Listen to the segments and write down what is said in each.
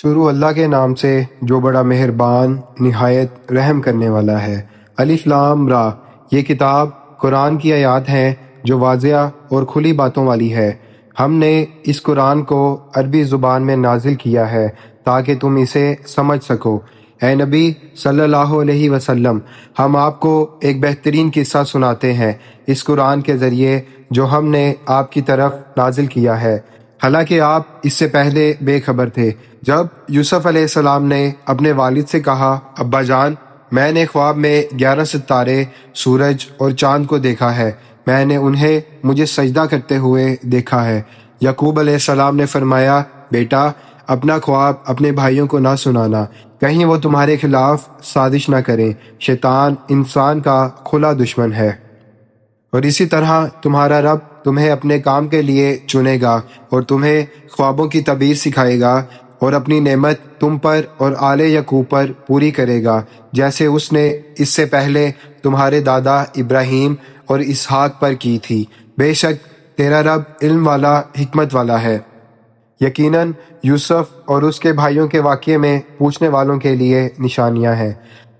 شروع اللہ کے نام سے جو بڑا مہربان نہایت رحم کرنے والا ہے۔ الف لام را، یہ کتاب قرآن کی آیات ہیں جو واضح اور کھلی باتوں والی ہے۔ ہم نے اس قرآن کو عربی زبان میں نازل کیا ہے تاکہ تم اسے سمجھ سکو۔ اے نبی صلی اللہ علیہ وسلم، ہم آپ کو ایک بہترین قصہ سناتے ہیں اس قرآن کے ذریعے جو ہم نے آپ کی طرف نازل کیا ہے، حالانکہ آپ اس سے پہلے بے خبر تھے۔ جب یوسف علیہ السلام نے اپنے والد سے کہا، ابا جان، میں نے خواب میں 11 ستارے، سورج اور چاند کو دیکھا ہے، میں نے انہیں مجھے سجدہ کرتے ہوئے دیکھا ہے۔ یعقوب علیہ السلام نے فرمایا، بیٹا، اپنا خواب اپنے بھائیوں کو نہ سنانا، کہیں وہ تمہارے خلاف سازش نہ کریں۔ شیطان انسان کا کھلا دشمن ہے، اور اسی طرح تمہارا رب تمہیں اپنے کام کے لیے چنے گا اور تمہیں خوابوں کی تعبیر سکھائے گا، اور اپنی نعمت تم پر اور آل یعقوب پر پوری کرے گا، جیسے اس نے اس سے پہلے تمہارے دادا ابراہیم اور اسحاق پر کی تھی۔ بے شک تیرا رب علم والا، حکمت والا ہے۔ یقیناً یوسف اور اس کے بھائیوں کے واقعے میں پوچھنے والوں کے لیے نشانیاں ہیں۔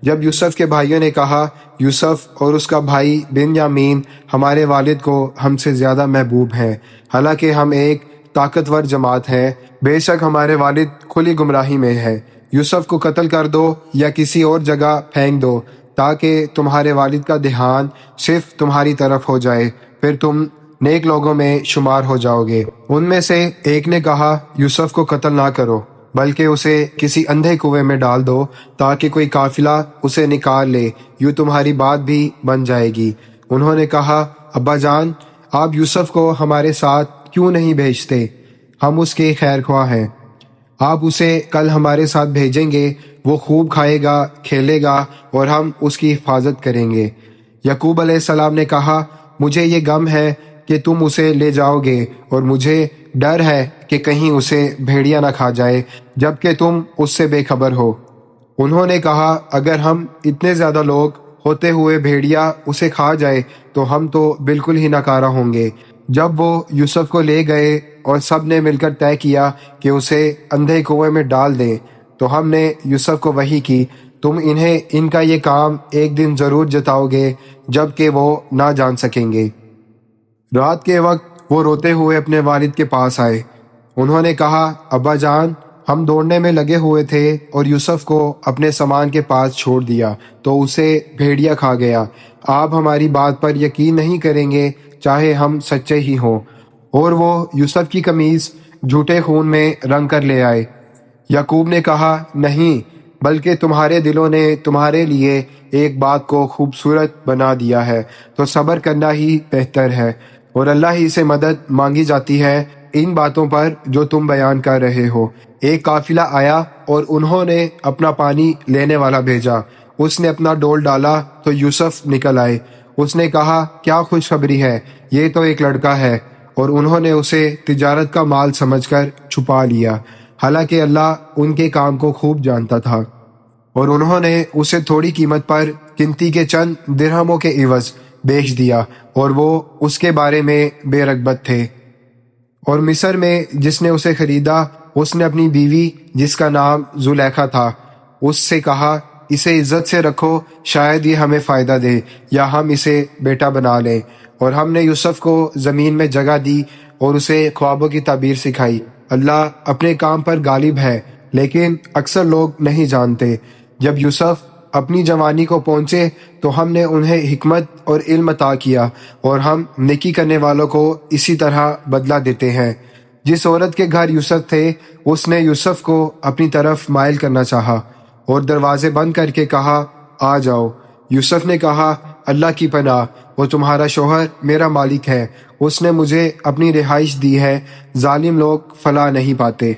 جب یوسف کے بھائیوں نے کہا، یوسف اور اس کا بھائی بنیامین ہمارے والد کو ہم سے زیادہ محبوب ہیں، حالانکہ ہم ایک طاقتور جماعت ہیں، بے شک ہمارے والد کھلی گمراہی میں ہے۔ یوسف کو قتل کر دو یا کسی اور جگہ پھینک دو تاکہ تمہارے والد کا دھیان صرف تمہاری طرف ہو جائے، پھر تم نیک لوگوں میں شمار ہو جاؤ گے۔ ان میں سے ایک نے کہا، یوسف کو قتل نہ کرو، بلکہ اسے کسی اندھے کنویں میں ڈال دو تاکہ کوئی قافلہ اسے نکال لے، یوں تمہاری بات بھی بن جائے گی۔ انہوں نے کہا، ابا جان، آپ یوسف کو ہمارے ساتھ کیوں نہیں بھیجتے؟ ہم اس کے خیر خواہ ہیں۔ آپ اسے کل ہمارے ساتھ بھیجیں گے، وہ خوب کھائے گا، کھیلے گا، اور ہم اس کی حفاظت کریں گے۔ یعقوب علیہ السلام نے کہا، مجھے یہ غم ہے کہ تم اسے لے جاؤ گے، اور مجھے ڈر ہے کہ کہیں اسے بھیڑیا نہ کھا جائے، جبکہ تم اس سے بے خبر ہو۔ انہوں نے کہا، اگر ہم اتنے زیادہ لوگ ہوتے ہوئے بھیڑیا اسے کھا جائے تو ہم تو بالکل ہی ناکارہ ہوں گے۔ جب وہ یوسف کو لے گئے اور سب نے مل کر طے کیا کہ اسے اندھے کنویں میں ڈال دیں، تو ہم نے یوسف کو وحی کی، تم انہیں ان کا یہ کام ایک دن ضرور جتاؤ گے جب کہ وہ نہ جان سکیں گے۔ رات کے وقت وہ روتے ہوئے اپنے والد کے پاس آئے۔ انہوں نے کہا، ابا جان، ہم دوڑنے میں لگے ہوئے تھے اور یوسف کو اپنے سامان کے پاس چھوڑ دیا تو اسے بھیڑیا کھا گیا۔ آپ ہماری بات پر یقین نہیں کریں گے چاہے ہم سچے ہی ہوں۔ اور وہ یوسف کی قمیص جھوٹے خون میں رنگ کر لے آئے۔ یعقوب نے کہا، نہیں، بلکہ تمہارے دلوں نے تمہارے لیے ایک بات کو خوبصورت بنا دیا ہے، تو صبر کرنا ہی بہتر ہے، اور اللہ ہی سے مدد مانگی جاتی ہے ان باتوں پر جو تم بیان کر رہے ہو۔ ایک قافلہ آیا اور انہوں نے اپنا پانی لینے والا بھیجا۔ اس نے اپنا ڈول ڈالا تو یوسف نکل آئے۔ اس نے کہا، کیا خوشخبری ہے، یہ تو ایک لڑکا ہے، اور انہوں نے اسے تجارت کا مال سمجھ کر چھپا لیا، حالانکہ اللہ ان کے کام کو خوب جانتا تھا، اور انہوں نے اسے تھوڑی قیمت پر قیمتی کے چند درہموں کے عوض بیچ دیا، اور وہ اس کے بارے میں بے رغبت تھے۔ اور مصر میں جس نے اسے خریدا، اس نے اپنی بیوی جس کا نام زلیخا تھا، اس سے کہا، اسے عزت سے رکھو، شاید یہ ہمیں فائدہ دے یا ہم اسے بیٹا بنا لیں۔ اور ہم نے یوسف کو زمین میں جگہ دی اور اسے خوابوں کی تعبیر سکھائی۔ اللہ اپنے کام پر غالب ہے، لیکن اکثر لوگ نہیں جانتے۔ جب یوسف اپنی جوانی کو پہنچے تو ہم نے انہیں حکمت اور علم عطا کیا، اور ہم نیکی کرنے والوں کو اسی طرح بدلہ دیتے ہیں۔ جس عورت کے گھر یوسف تھے، اس نے یوسف کو اپنی طرف مائل کرنا چاہا اور دروازے بند کر کے کہا، آ جاؤ۔ یوسف نے کہا، اللہ کی پناہ، وہ تمہارا شوہر میرا مالک ہے، اس نے مجھے اپنی رہائش دی ہے، ظالم لوگ فلاح نہیں پاتے۔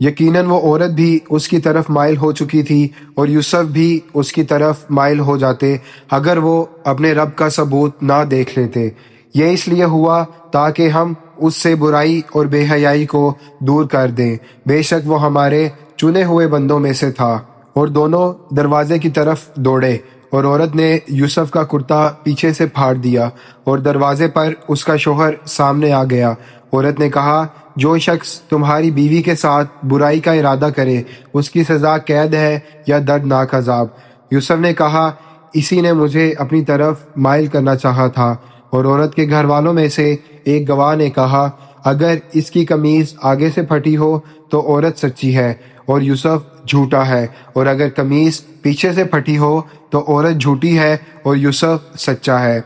یقیناً وہ عورت بھی اس کی طرف مائل ہو چکی تھی، اور یوسف بھی اس کی طرف مائل ہو جاتے اگر وہ اپنے رب کا ثبوت نہ دیکھ لیتے۔ یہ اس لیے ہوا تاکہ ہم اس سے برائی اور بے حیائی کو دور کر دیں، بے شک وہ ہمارے چنے ہوئے بندوں میں سے تھا۔ اور دونوں دروازے کی طرف دوڑے، اور عورت نے یوسف کا کرتا پیچھے سے پھاڑ دیا، اور دروازے پر اس کا شوہر سامنے آ گیا۔ عورت نے کہا، جو شخص تمہاری بیوی کے ساتھ برائی کا ارادہ کرے اس کی سزا قید ہے یا دردناک عذاب۔ یوسف نے کہا اسی نے مجھے اپنی طرف مائل کرنا چاہا تھا، اور عورت کے گھر والوں میں سے ایک گواہ نے کہا اگر اس کی قمیص آگے سے پھٹی ہو تو عورت سچی ہے اور یوسف جھوٹا ہے، اور اگر قمیص پیچھے سے پھٹی ہو تو عورت جھوٹی ہے اور یوسف سچا ہے۔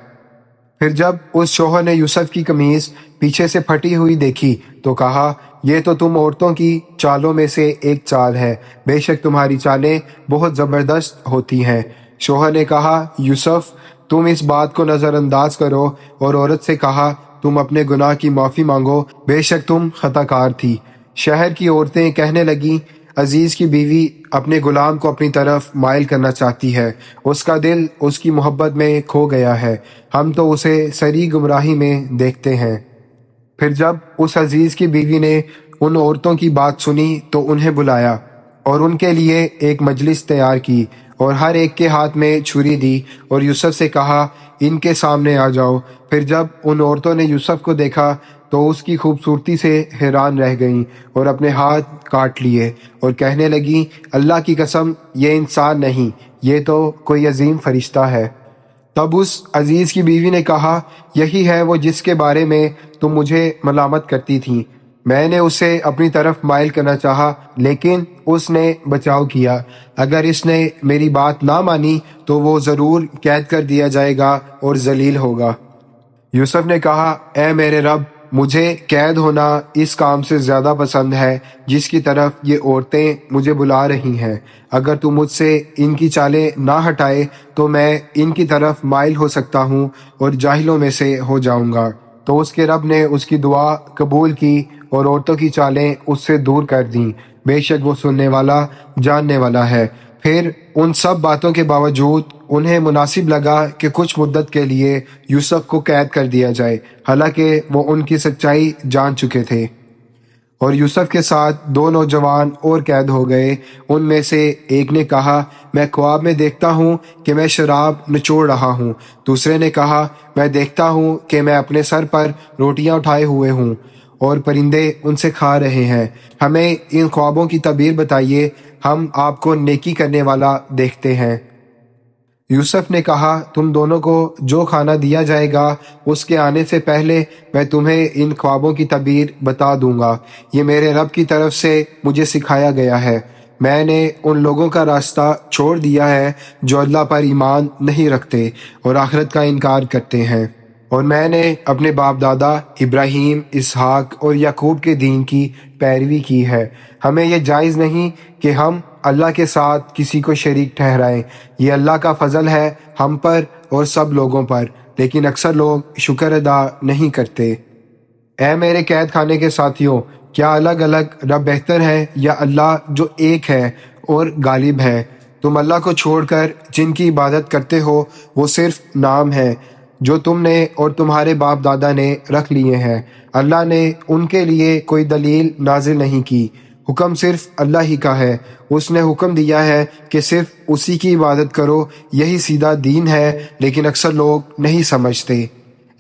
پھر جب اس شوہر نے یوسف کی قمیص پیچھے سے پھٹی ہوئی دیکھی تو کہا یہ تو تم عورتوں کی چالوں میں سے ایک چال ہے، بے شک تمہاری چالیں بہت زبردست ہوتی ہیں۔ شوہر نے کہا یوسف تم اس بات کو نظر انداز کرو، اور عورت سے کہا تم اپنے گناہ کی معافی مانگو، بے شک تم خطا کار تھی۔ شہر کی عورتیں کہنے لگیں عزیز کی بیوی اپنے غلام کو اپنی طرف مائل کرنا چاہتی ہے، اس کا دل اس کی محبت میں کھو گیا ہے، ہم تو اسے سری گمراہی میں دیکھتے ہیں۔ پھر جب اس عزیز کی بیوی نے ان عورتوں کی بات سنی تو انہیں بلایا اور ان کے لیے ایک مجلس تیار کی، اور ہر ایک کے ہاتھ میں چھری دی اور یوسف سے کہا ان کے سامنے آ جاؤ۔ پھر جب ان عورتوں نے یوسف کو دیکھا تو اس کی خوبصورتی سے حیران رہ گئیں اور اپنے ہاتھ کاٹ لیے اور کہنے لگیں اللہ کی قسم یہ انسان نہیں، یہ تو کوئی عظیم فرشتہ ہے۔ تب اس عزیز کی بیوی نے کہا یہی ہے وہ جس کے بارے میں تم مجھے ملامت کرتی تھی، میں نے اسے اپنی طرف مائل کرنا چاہا لیکن اس نے بچاؤ کیا، اگر اس نے میری بات نہ مانی تو وہ ضرور قید کر دیا جائے گا اور ذلیل ہوگا۔ یوسف نے کہا اے میرے رب، مجھے قید ہونا اس کام سے زیادہ پسند ہے جس کی طرف یہ عورتیں مجھے بلا رہی ہیں، اگر تو مجھ سے ان کی چالیں نہ ہٹائے تو میں ان کی طرف مائل ہو سکتا ہوں اور جاہلوں میں سے ہو جاؤں گا۔ تو اس کے رب نے اس کی دعا قبول کی اور عورتوں کی چالیں اس سے دور کر دیں، بے شک وہ سننے والا جاننے والا ہے۔ پھر ان سب باتوں کے باوجود انہیں مناسب لگا کہ کچھ مدت کے لیے یوسف کو قید کر دیا جائے، حالانکہ وہ ان کی سچائی جان چکے تھے۔ اور یوسف کے ساتھ دو نوجوان اور قید ہو گئے، ان میں سے ایک نے کہا میں خواب میں دیکھتا ہوں کہ میں شراب نچوڑ رہا ہوں، دوسرے نے کہا میں دیکھتا ہوں کہ میں اپنے سر پر روٹیاں اٹھائے ہوئے ہوں اور پرندے ان سے کھا رہے ہیں، ہمیں ان خوابوں کی تعبیر بتائیے، ہم آپ کو نیکی کرنے والا دیکھتے ہیں۔ یوسف نے کہا تم دونوں کو جو کھانا دیا جائے گا اس کے آنے سے پہلے میں تمہیں ان خوابوں کی تعبیر بتا دوں گا، یہ میرے رب کی طرف سے مجھے سکھایا گیا ہے۔ میں نے ان لوگوں کا راستہ چھوڑ دیا ہے جو اللہ پر ایمان نہیں رکھتے اور آخرت کا انکار کرتے ہیں، اور میں نے اپنے باپ دادا ابراہیم، اسحاق اور یعقوب کے دین کی پیروی کی ہے۔ ہمیں یہ جائز نہیں کہ ہم اللہ کے ساتھ کسی کو شریک ٹھہرائیں، یہ اللہ کا فضل ہے ہم پر اور سب لوگوں پر، لیکن اکثر لوگ شکر ادا نہیں کرتے۔ اے میرے قید خانے کے ساتھیوں، کیا الگ الگ رب بہتر ہے یا اللہ جو ایک ہے اور غالب ہے؟ تم اللہ کو چھوڑ کر جن کی عبادت کرتے ہو وہ صرف نام ہے جو تم نے اور تمہارے باپ دادا نے رکھ لیے ہیں، اللہ نے ان کے لیے کوئی دلیل نازل نہیں کی، حکم صرف اللہ ہی کا ہے، اس نے حکم دیا ہے کہ صرف اسی کی عبادت کرو، یہی سیدھا دین ہے، لیکن اکثر لوگ نہیں سمجھتے۔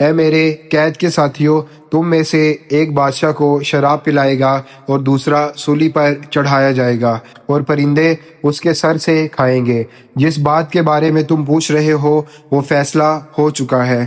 اے میرے قید کے ساتھیوں، تم میں سے ایک بادشاہ کو شراب پلائے گا اور دوسرا سولی پر چڑھایا جائے گا اور پرندے اس کے سر سے کھائیں گے، جس بات کے بارے میں تم پوچھ رہے ہو وہ فیصلہ ہو چکا ہے۔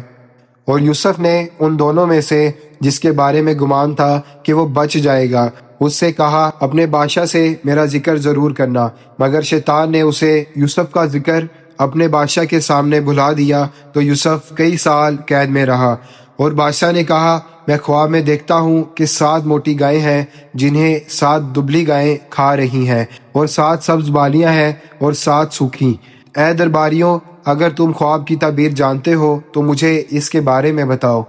اور یوسف نے ان دونوں میں سے جس کے بارے میں گمان تھا کہ وہ بچ جائے گا اس سے کہا اپنے بادشاہ سے میرا ذکر ضرور کرنا، مگر شیطان نے اسے یوسف کا ذکر اپنے بادشاہ کے سامنے بھلا دیا تو یوسف کئی سال قید میں رہا۔ اور بادشاہ نے کہا میں خواب میں دیکھتا ہوں کہ 7 موٹی گائیں ہیں جنہیں 7 دبلی گائیں کھا رہی ہیں، اور 7 سبز بالیاں ہیں اور 7 سوکھی۔ اے درباریوں، اگر تم خواب کی تعبیر جانتے ہو تو مجھے اس کے بارے میں بتاؤ۔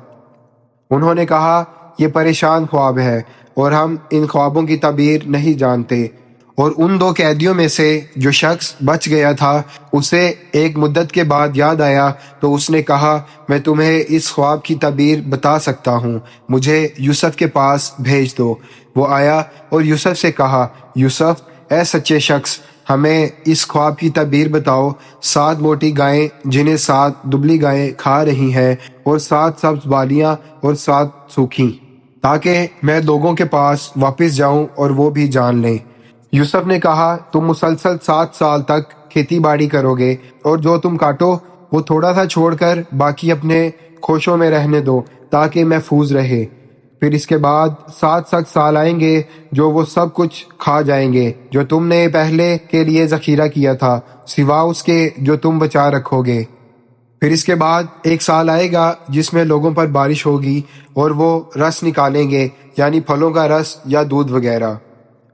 انہوں نے کہا یہ پریشان خواب ہے اور ہم ان خوابوں کی تعبیر نہیں جانتے۔ اور ان 2 قیدیوں میں سے جو شخص بچ گیا تھا اسے ایک مدت کے بعد یاد آیا تو اس نے کہا میں تمہیں اس خواب کی تعبیر بتا سکتا ہوں، مجھے یوسف کے پاس بھیج دو۔ وہ آیا اور یوسف سے کہا یوسف اے سچے شخص، ہمیں اس خواب کی تعبیر بتاؤ، 7 موٹی گائیں جنہیں 7 دبلی گائیں کھا رہی ہیں اور 7 سبز بالیاں اور 7 سوکھی۔ تاکہ میں لوگوں کے پاس واپس جاؤں اور وہ بھی جان لیں۔ یوسف نے کہا تم مسلسل 7 سال تک کھیتی باڑی کرو گے، اور جو تم کاٹو وہ تھوڑا سا چھوڑ کر باقی اپنے کھوشوں میں رہنے دو تاکہ محفوظ رہے۔ پھر اس کے بعد 7 سخت سال آئیں گے جو وہ سب کچھ کھا جائیں گے جو تم نے پہلے کے لیے ذخیرہ کیا تھا، سوا اس کے جو تم بچا رکھو گے۔ پھر اس کے بعد 1 سال آئے گا جس میں لوگوں پر بارش ہوگی اور وہ رس نکالیں گے، یعنی پھلوں کا رس یا دودھ وغیرہ۔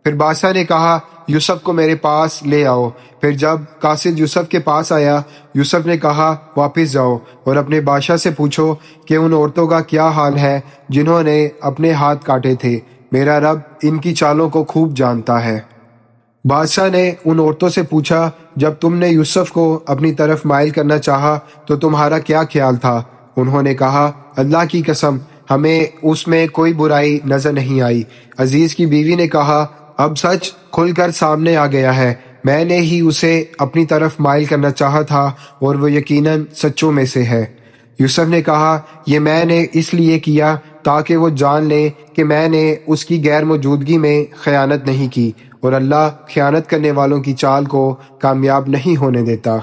پھر بادشاہ نے کہا یوسف کو میرے پاس لے آؤ۔ پھر جب قاصد یوسف کے پاس آیا، یوسف نے کہا واپس جاؤ اور اپنے بادشاہ سے پوچھو کہ ان عورتوں کا کیا حال ہے جنہوں نے اپنے ہاتھ کاٹے تھے، میرا رب ان کی چالوں کو خوب جانتا ہے۔ بادشاہ نے ان عورتوں سے پوچھا جب تم نے یوسف کو اپنی طرف مائل کرنا چاہا تو تمہارا کیا خیال تھا؟ انہوں نے کہا اللہ کی قسم ہمیں اس میں کوئی برائی نظر نہیں آئی۔ عزیز کی بیوی نے کہا اب سچ کھل کر سامنے آ گیا ہے، میں نے ہی اسے اپنی طرف مائل کرنا چاہا تھا اور وہ یقیناً سچوں میں سے ہے۔ یوسف نے کہا یہ میں نے اس لیے کیا تاکہ وہ جان لے کہ میں نے اس کی غیر موجودگی میں خیانت نہیں کی، اور اللہ خیانت کرنے والوں کی چال کو کامیاب نہیں ہونے دیتا۔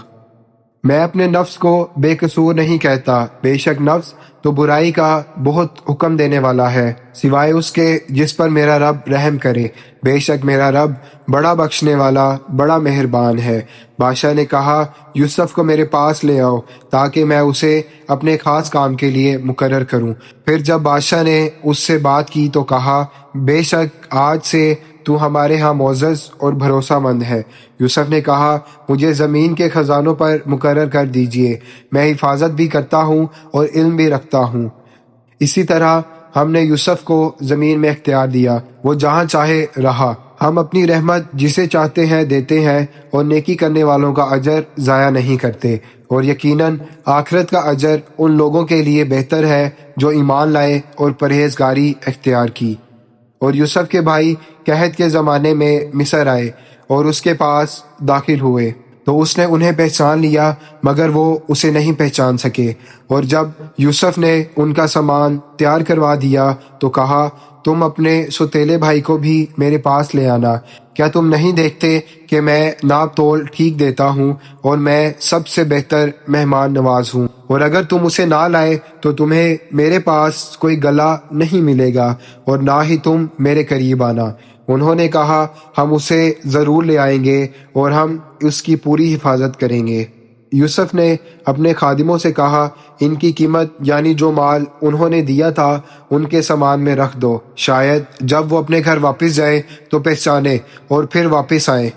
میں اپنے نفس کو بے قصور نہیں کہتا، بے شک نفس تو برائی کا بہت حکم دینے والا ہے، سوائے اس کے جس پر میرا رب رحم کرے، بے شک میرا رب بڑا بخشنے والا بڑا مہربان ہے۔ بادشاہ نے کہا یوسف کو میرے پاس لے آؤ تاکہ میں اسے اپنے خاص کام کے لیے مقرر کروں۔ پھر جب بادشاہ نے اس سے بات کی تو کہا بے شک آج سے تو ہمارے ہاں معزز اور بھروسہ مند ہے۔ یوسف نے کہا مجھے زمین کے خزانوں پر مقرر کر دیجئے، میں حفاظت بھی کرتا ہوں اور علم بھی رکھتا ہوں۔ اسی طرح ہم نے یوسف کو زمین میں اختیار دیا، وہ جہاں چاہے رہا۔ ہم اپنی رحمت جسے چاہتے ہیں دیتے ہیں اور نیکی کرنے والوں کا اجر ضائع نہیں کرتے، اور یقیناً آخرت کا اجر ان لوگوں کے لیے بہتر ہے جو ایمان لائے اور پرہیزگاری اختیار کی۔ اور یوسف کے بھائی قحط کے زمانے میں مصر آئے اور اس کے پاس داخل ہوئے تو اس نے انہیں پہچان لیا، مگر وہ اسے نہیں پہچان سکے۔ اور جب یوسف نے ان کا سامان تیار کروا دیا تو کہا تم اپنے سوتیلے بھائی کو بھی میرے پاس لے آنا، کیا تم نہیں دیکھتے کہ میں ناپ تول ٹھیک دیتا ہوں اور میں سب سے بہتر مہمان نواز ہوں؟ اور اگر تم اسے نہ لائے تو تمہیں میرے پاس کوئی گلہ نہیں ملے گا اور نہ ہی تم میرے قریب آنا۔ انہوں نے کہا ہم اسے ضرور لے آئیں گے اور ہم اس کی پوری حفاظت کریں گے۔ یوسف نے اپنے خادموں سے کہا ان کی قیمت یعنی جو مال انہوں نے دیا تھا ان کے سامان میں رکھ دو، شاید جب وہ اپنے گھر واپس جائیں تو پہچانے اور پھر واپس آئیں۔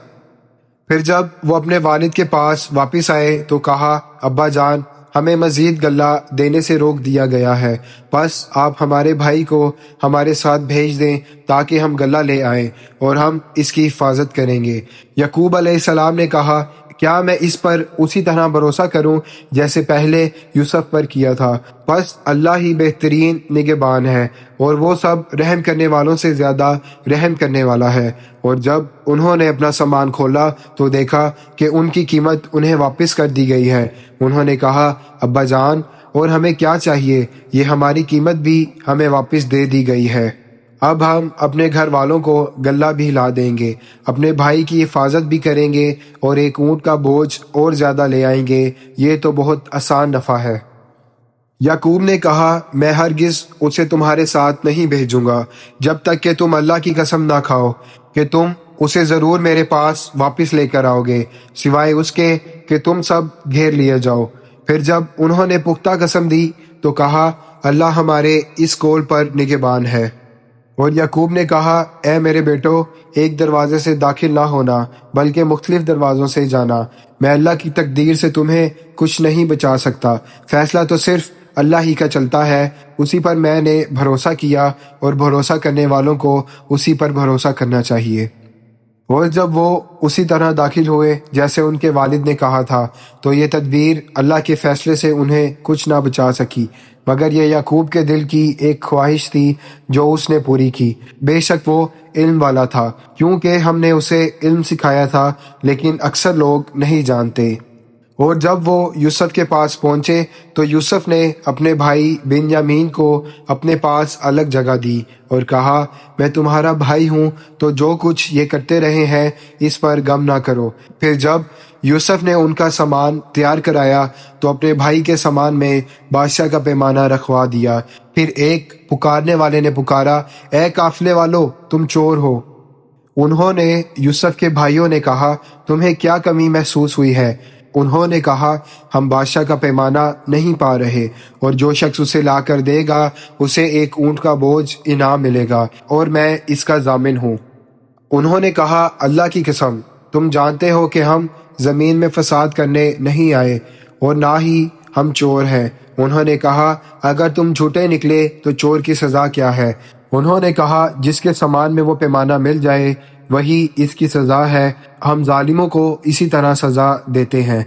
پھر جب وہ اپنے والد کے پاس واپس آئے تو کہا ابا جان ہمیں مزید غلہ دینے سے روک دیا گیا ہے، بس آپ ہمارے بھائی کو ہمارے ساتھ بھیج دیں تاکہ ہم غلہ لے آئیں اور ہم اس کی حفاظت کریں گے۔ یعقوب علیہ السلام نے کہا کیا میں اس پر اسی طرح بھروسہ کروں جیسے پہلے یوسف پر کیا تھا؟ بس اللہ ہی بہترین نگہبان ہے اور وہ سب رحم کرنے والوں سے زیادہ رحم کرنے والا ہے۔ اور جب انہوں نے اپنا سامان کھولا تو دیکھا کہ ان کی قیمت انہیں واپس کر دی گئی ہے۔ انہوں نے کہا ابا جان اور ہمیں کیا چاہیے، یہ ہماری قیمت بھی ہمیں واپس دے دی گئی ہے، اب ہم اپنے گھر والوں کو غلہ بھی لا دیں گے، اپنے بھائی کی حفاظت بھی کریں گے اور ایک اونٹ کا بوجھ اور زیادہ لے آئیں گے، یہ تو بہت آسان نفع ہے۔ یعقوب نے کہا میں ہرگز اسے تمہارے ساتھ نہیں بھیجوں گا جب تک کہ تم اللہ کی قسم نہ کھاؤ کہ تم اسے ضرور میرے پاس واپس لے کر آؤ گے، سوائے اس کے کہ تم سب گھیر لیے جاؤ۔ پھر جب انہوں نے پختہ قسم دی تو کہا اللہ ہمارے اس قول پر نگہبان ہے۔ اور یعقوب نے کہا اے میرے بیٹو ایک دروازے سے داخل نہ ہونا بلکہ مختلف دروازوں سے جانا، میں اللہ کی تقدیر سے تمہیں کچھ نہیں بچا سکتا، فیصلہ تو صرف اللہ ہی کا چلتا ہے، اسی پر میں نے بھروسہ کیا اور بھروسہ کرنے والوں کو اسی پر بھروسہ کرنا چاہیے۔ اور جب وہ اسی طرح داخل ہوئے جیسے ان کے والد نے کہا تھا تو یہ تدبیر اللہ کے فیصلے سے انہیں کچھ نہ بچا سکی، مگر یہ یعقوب کے دل کی ایک خواہش تھی جو اس نے پوری کی۔ بے شک وہ علم والا تھا کیونکہ ہم نے اسے علم سکھایا تھا، لیکن اکثر لوگ نہیں جانتے۔ اور جب وہ یوسف کے پاس پہنچے تو یوسف نے اپنے بھائی بنیامین کو اپنے پاس الگ جگہ دی اور کہا، میں تمہارا بھائی ہوں، تو جو کچھ یہ کرتے رہے ہیں اس پر غم نہ کرو۔ پھر جب یوسف نے ان کا سامان تیار کرایا تو اپنے بھائی کے سامان میں بادشاہ کا پیمانہ رکھوا دیا۔ پھر ایک پکارنے والے نے پکارا، اے قافلے والو، تم چور ہو۔ انہوں نے یوسف کے بھائیوں نے کہا، تمہیں کیا کمی محسوس ہوئی ہے؟ انہوں نے کہا، ہم بادشاہ کا پیمانہ نہیں پا رہے، اور جو شخص اسے لا کر دے گا اسے ایک اونٹ کا بوجھ انعام ملے گا، اور میں اس کا ضامن ہوں۔ انہوں نے کہا، اللہ کی قسم، تم جانتے ہو کہ ہم زمین میں فساد کرنے نہیں آئے، اور نہ ہی ہم چور ہیں۔ انہوں نے کہا، اگر تم جھوٹے نکلے تو چور کی سزا کیا ہے؟ انہوں نے کہا، جس کے سامان میں وہ پیمانہ مل جائے وہی اس کی سزا ہے، ہم ظالموں کو اسی طرح سزا دیتے ہیں۔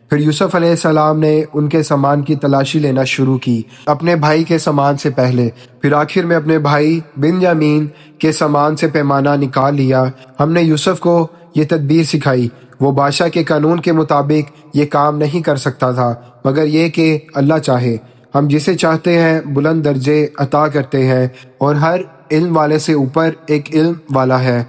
پھر یوسف علیہ السلام نے ان کے سامان کی تلاشی لینا شروع کی، اپنے بھائی کے سامان سے پہلے۔ پھر آخر میں اپنے بھائی بنیامین کے سامان سے پیمانہ نکال لیا۔ ہم نے یوسف کو یہ تدبیر سکھائی، وہ بادشاہ کے قانون کے مطابق یہ کام نہیں کر سکتا تھا، مگر یہ کہ اللہ چاہے۔ ہم جسے چاہتے ہیں بلند درجے عطا کرتے ہیں، اور ہر علم والے سے اوپر ایک علم والا ہے۔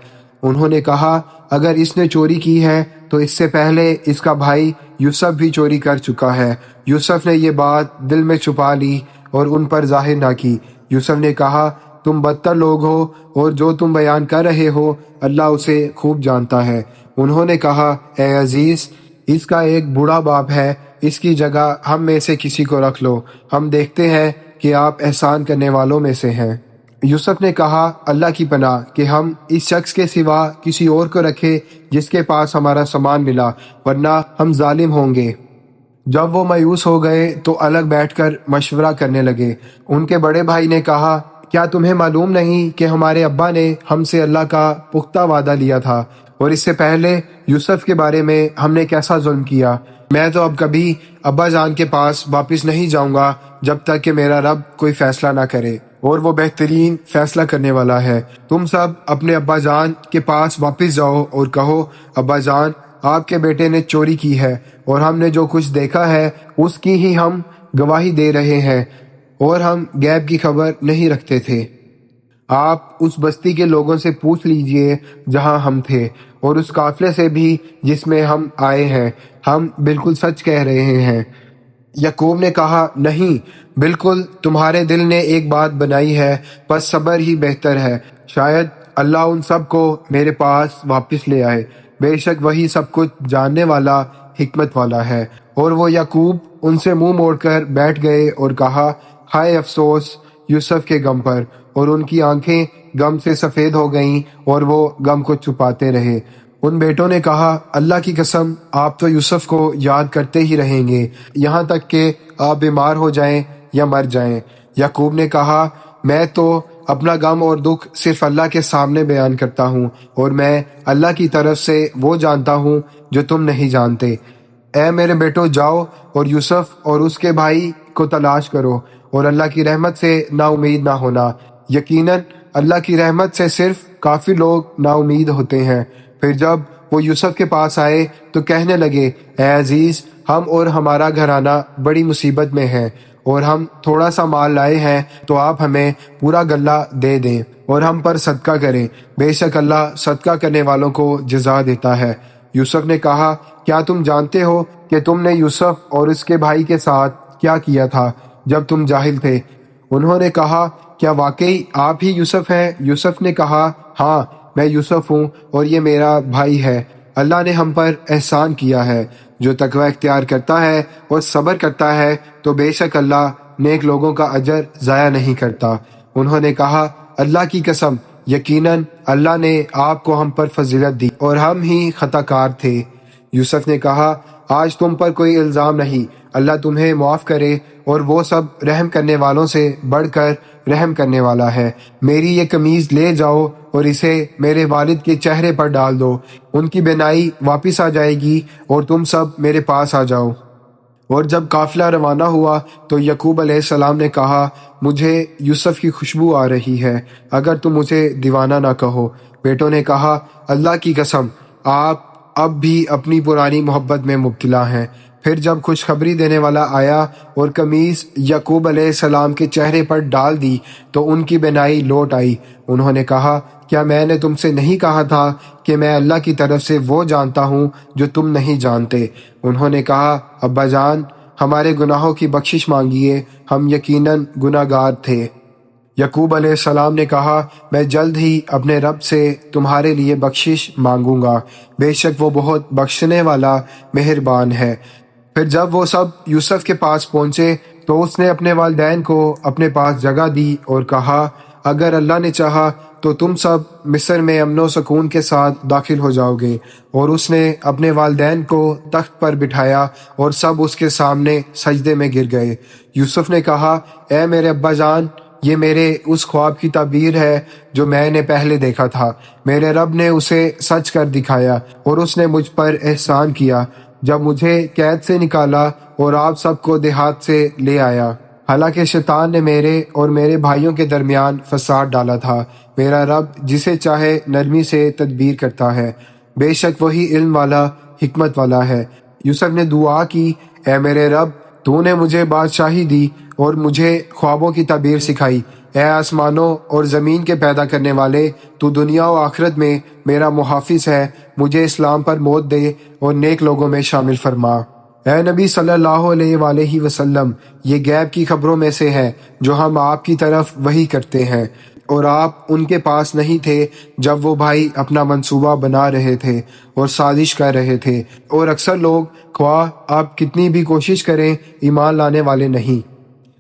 انہوں نے کہا، اگر اس نے چوری کی ہے تو اس سے پہلے اس کا بھائی یوسف بھی چوری کر چکا ہے۔ یوسف نے یہ بات دل میں چھپا لی اور ان پر ظاہر نہ کی۔ یوسف نے کہا، تم بدتر لوگ ہو، اور جو تم بیان کر رہے ہو اللہ اسے خوب جانتا ہے۔ انہوں نے کہا، اے عزیز، اس کا ایک بوڑھا باپ ہے، اس کی جگہ ہم میں سے کسی کو رکھ لو، ہم دیکھتے ہیں کہ آپ احسان کرنے والوں میں سے ہیں۔ یوسف نے کہا، اللہ کی پناہ کہ ہم اس شخص کے سوا کسی اور کو رکھے جس کے پاس ہمارا سامان ملا، ورنہ ہم ظالم ہوں گے۔ جب وہ مایوس ہو گئے تو الگ بیٹھ کر مشورہ کرنے لگے۔ ان کے بڑے بھائی نے کہا، کیا تمہیں معلوم نہیں کہ ہمارے ابا نے ہم سے اللہ کا پختہ وعدہ لیا تھا، اور اس سے پہلے یوسف کے بارے میں ہم نے کیسا ظلم کیا؟ میں تو اب کبھی ابا جان کے پاس واپس نہیں جاؤں گا جب تک کہ میرا رب کوئی فیصلہ نہ کرے، اور وہ بہترین فیصلہ کرنے والا ہے۔ تم سب اپنے ابا جان کے پاس واپس جاؤ اور کہو، ابا جان، آپ کے بیٹے نے چوری کی ہے، اور ہم نے جو کچھ دیکھا ہے اس کی ہی ہم گواہی دے رہے ہیں، اور ہم غیب کی خبر نہیں رکھتے تھے۔ آپ اس بستی کے لوگوں سے پوچھ لیجئے جہاں ہم تھے، اور اس قافلے سے بھی جس میں ہم آئے ہیں، ہم بالکل سچ کہہ رہے ہیں۔ یعقوب نے کہا، نہیں، بالکل تمہارے دل نے ایک بات بنائی ہے، پس صبر ہی بہتر ہے۔ شاید اللہ ان سب کو میرے پاس واپس لے آئے، بے شک وہی سب کچھ جاننے والا، حکمت والا ہے۔ اور وہ یعقوب ان سے منہ موڑ کر بیٹھ گئے اور کہا، ہائے افسوس یوسف کے غم پر، اور ان کی آنکھیں غم سے سفید ہو گئیں اور وہ غم کو چھپاتے رہے۔ ان بیٹوں نے کہا، اللہ کی قسم، آپ تو یوسف کو یاد کرتے ہی رہیں گے یہاں تک کہ آپ بیمار ہو جائیں یا مر جائیں۔ یعقوب نے کہا، میں تو اپنا غم اور دکھ صرف اللہ کے سامنے بیان کرتا ہوں، اور میں اللہ کی طرف سے وہ جانتا ہوں جو تم نہیں جانتے۔ اے میرے بیٹو، جاؤ اور یوسف اور اس کے بھائی کو تلاش کرو، اور اللہ کی رحمت سے نا امید نہ ہونا۔ یقیناً اللہ کی رحمت سے صرف کافی لوگ نا امید ہوتے ہیں۔ پھر جب وہ یوسف کے پاس آئے تو کہنے لگے، اے عزیز، ہم اور ہمارا گھرانہ بڑی مصیبت میں ہیں، اور ہم تھوڑا سا مال لائے ہیں، تو آپ ہمیں پورا غلہ دے دیں اور ہم پر صدقہ کریں، بے شک اللہ صدقہ کرنے والوں کو جزا دیتا ہے۔ یوسف نے کہا، کیا تم جانتے ہو کہ تم نے یوسف اور اس کے بھائی کے ساتھ کیا کیا تھا جب تم جاہل تھے؟ انہوں نے کہا، کیا واقعی آپ ہی یوسف ہیں؟ یوسف نے کہا، ہاں، میں یوسف ہوں، اور یہ میرا بھائی ہے۔ اللہ نے ہم پر احسان کیا ہے۔ جو تقوی اختیار کرتا ہے اور صبر کرتا ہے تو بے شک اللہ نیک لوگوں کا اجر ضائع نہیں کرتا۔ انہوں نے کہا، اللہ کی قسم، یقیناً اللہ نے آپ کو ہم پر فضیلت دی، اور ہم ہی خطا کار تھے۔ یوسف نے کہا، آج تم پر کوئی الزام نہیں، اللہ تمہیں معاف کرے، اور وہ سب رحم کرنے والوں سے بڑھ کر رحم کرنے والا ہے۔ میری یہ قمیض لے جاؤ اور اسے میرے والد کے چہرے پر ڈال دو، ان کی بینائی واپس آ جائے گی، اور تم سب میرے پاس آ جاؤ۔ اور جب قافلہ روانہ ہوا تو یعقوب علیہ السلام نے کہا، مجھے یوسف کی خوشبو آ رہی ہے، اگر تم مجھے دیوانہ نہ کہو۔ بیٹوں نے کہا، اللہ کی قسم، آپ اب بھی اپنی پرانی محبت میں مبتلا ہیں، پھر جب خوشخبری دینے والا آیا اور قمیص یعقوب علیہ السلام کے چہرے پر ڈال دی تو ان کی بینائی لوٹ آئی۔ انہوں نے کہا، کیا میں نے تم سے نہیں کہا تھا کہ میں اللہ کی طرف سے وہ جانتا ہوں جو تم نہیں جانتے؟ انہوں نے کہا، ابا جان، ہمارے گناہوں کی بخشش مانگیے، ہم یقیناً گناہ گار تھے۔ یعقوب علیہ السلام نے کہا، میں جلد ہی اپنے رب سے تمہارے لیے بخشش مانگوں گا، بے شک وہ بہت بخشنے والا مہربان ہے۔ پھر جب وہ سب یوسف کے پاس پہنچے تو اس نے اپنے والدین کو اپنے پاس جگہ دی اور کہا، اگر اللہ نے چاہا تو تم سب مصر میں امن و سکون کے ساتھ داخل ہو جاؤ گے۔ اور اس نے اپنے والدین کو تخت پر بٹھایا اور سب اس کے سامنے سجدے میں گر گئے۔ یوسف نے کہا، اے میرے ابا جان، یہ میرے اس خواب کی تعبیر ہے جو میں نے پہلے دیکھا تھا۔ میرے رب نے اسے سچ کر دکھایا اور اس نے مجھ پر احسان کیا جب مجھے قید سے نکالا اور آپ سب کو دیہات سے لے آیا۔ حالانکہ شیطان نے میرے اور میرے بھائیوں کے درمیان فساد ڈالا تھا۔ میرا رب جسے چاہے نرمی سے تدبیر کرتا ہے، بے شک وہی علم والا، حکمت والا ہے۔ یوسف نے دعا کی، اے میرے رب، تو نے مجھے بادشاہی دی اور مجھے خوابوں کی تعبیر سکھائی۔ اے آسمانوں اور زمین کے پیدا کرنے والے، تو دنیا و آخرت میں میرا محافظ ہے، مجھے اسلام پر موت دے اور نیک لوگوں میں شامل فرما۔ اے نبی صلی اللہ علیہ وآلہ وسلم، یہ غیب کی خبروں میں سے ہے جو ہم آپ کی طرف وحی کرتے ہیں، اور آپ ان کے پاس نہیں تھے جب وہ بھائی اپنا منصوبہ بنا رہے تھے اور سازش کر رہے تھے، اور اکثر لوگ خواہ آپ کتنی بھی کوشش کریں ایمان لانے والے نہیں،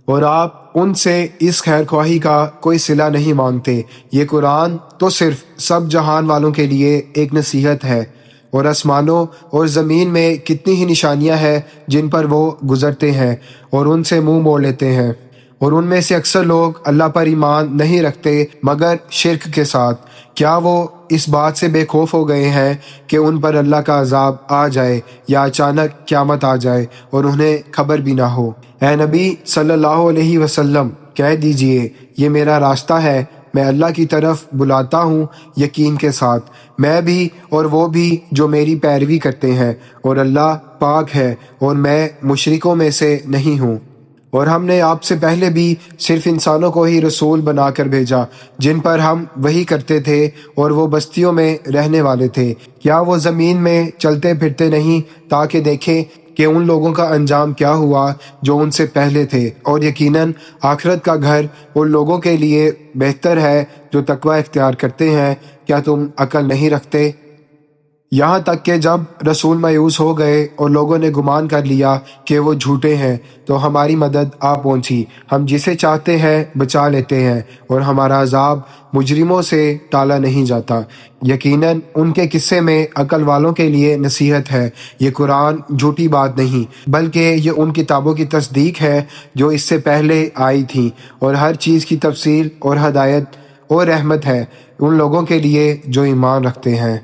اور آپ ان سے اس خیر خواہی کا کوئی صلہ نہیں مانگتے۔ یہ قرآن تو صرف سب جہان والوں کے لیے ایک نصیحت ہے، اور آسمانوں اور زمین میں کتنی ہی نشانیاں ہیں جن پر وہ گزرتے ہیں اور ان سے منہ موڑ لیتے ہیں، اور ان میں سے اکثر لوگ اللہ پر ایمان نہیں رکھتے مگر شرک کے ساتھ۔ کیا وہ اس بات سے بے خوف ہو گئے ہیں کہ ان پر اللہ کا عذاب آ جائے یا اچانک قیامت آ جائے اور انہیں خبر بھی نہ ہو؟ اے نبی صلی اللہ علیہ وسلم، کہہ دیجئے، یہ میرا راستہ ہے، میں اللہ کی طرف بلاتا ہوں یقین کے ساتھ، میں بھی اور وہ بھی جو میری پیروی کرتے ہیں، اور اللہ پاک ہے اور میں مشرکوں میں سے نہیں ہوں۔ اور ہم نے آپ سے پہلے بھی صرف انسانوں کو ہی رسول بنا کر بھیجا جن پر ہم وحی کرتے تھے، اور وہ بستیوں میں رہنے والے تھے۔ کیا وہ زمین میں چلتے پھرتے نہیں تاکہ دیکھیں کہ ان لوگوں کا انجام کیا ہوا جو ان سے پہلے تھے، اور یقیناً آخرت کا گھر ان لوگوں کے لیے بہتر ہے جو تقوی اختیار کرتے ہیں۔ کیا تم عقل نہیں رکھتے؟ یہاں تک کہ جب رسول مایوس ہو گئے اور لوگوں نے گمان کر لیا کہ وہ جھوٹے ہیں تو ہماری مدد آ پہنچی، ہم جسے چاہتے ہیں بچا لیتے ہیں، اور ہمارا عذاب مجرموں سے ٹالا نہیں جاتا۔ یقیناً ان کے قصے میں عقل والوں کے لیے نصیحت ہے۔ یہ قرآن جھوٹی بات نہیں بلکہ یہ ان کتابوں کی تصدیق ہے جو اس سے پہلے آئی تھیں، اور ہر چیز کی تفصیل اور ہدایت اور رحمت ہے ان لوگوں کے لیے جو ایمان رکھتے ہیں۔